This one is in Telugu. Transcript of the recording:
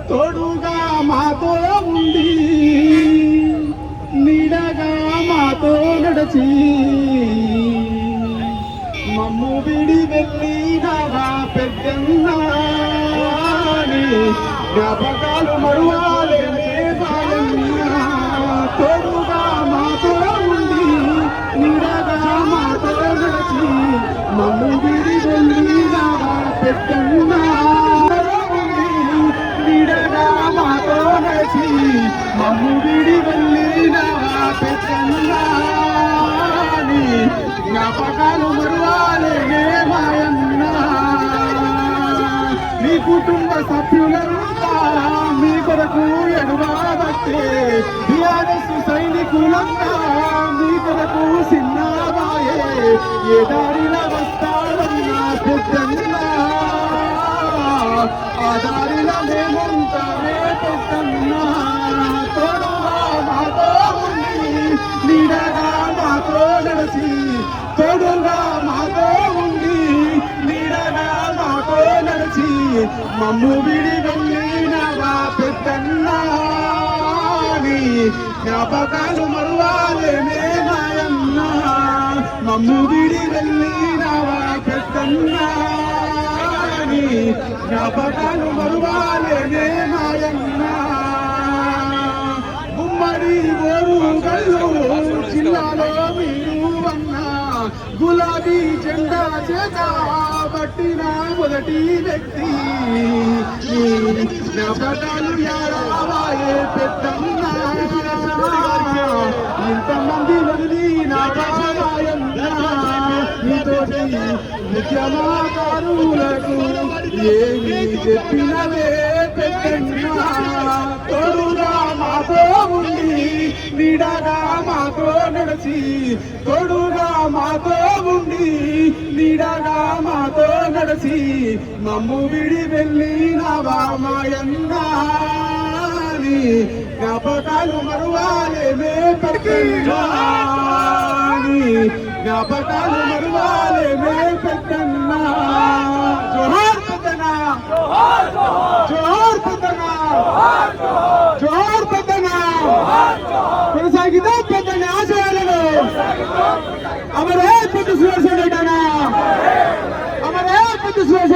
తోడుగా మాతో ఉండి నీడగా మాతో నడచి మమ్ము విడి వెళ్ళినవా పెద్దన్నా జ్ఞాపకాలు మరువాలేనే బాలన్నా తోడుగా మాతో ఉండి నీడగా మాతో నడచి మమ్ము విడి వెళ్ళినవా పెద్దన్నా నీడగా మాతో నడచి మమ్ము విడి వెళ్ళినవా పెద్దన్నా జ్ఞాపకాలు మరువాలేనే మాయన్నా మీ కుటుంబ సభ్యులంతా మీ కొరకు ఎడవాబట్టే టిఆర్ఎస్ సైనికులంతా మీ కొరకు సిన్నాబాయే ఏ దారిలో వస్తారన్నా పెద్దన్నా ఆ దారిలో మేముంటామే పెద్దన్నా తోడుగా మాతో ఉండి నీడగా మాతో నడిచి తోడుగా మాతో ఉండి నీడగా మాతో నడిచి మమ్ము విడి వెళ్ళినవా పెద్దన్నా జ్ఞాపకాలు మరువాలేనే మాయన్నా మమ్ము విడి వెళ్ళినవా పెద్దన్నా జ్ఞాపకాలు మరువాలేనే మాయన్నా గుమ్మడి ఓరుగల్లు జిల్లాలో మీరు అన్నా గులాబీ జెండా చేత పట్టిన మొదటి వ్యక్తి జ్ఞాపకాలు యారావాయే పెద్దన్నా ఇంతమంది వదిలి నా బాబాయన్నా నీతోటి ముఖ్యమాకారులకు ఏమి చెప్పినవే పెద్దన్నా తోడుగా మాతో ఉండి నీడగా మాతో నడిచి తోడుగా మాతో ఉండి నీడగా మాతో నడిచి మమ్ము విడి వెళ్ళినవా మాయన్నా జ్ఞాపకాలు మరువాలేమే పెద్దన్నా జ్ఞాపకాలు మరువాలేమే పెద్దన్నా జోహార్ పెద్దన్నా జోహార్ పెద్దన్నా జోహార్ పెద్దన్నా కొనసాగితే పెద్దన్న ఆశయాలను అమరే పెద్ద సురేష్ రెడ్డి అమరే పెద్ద సురేష్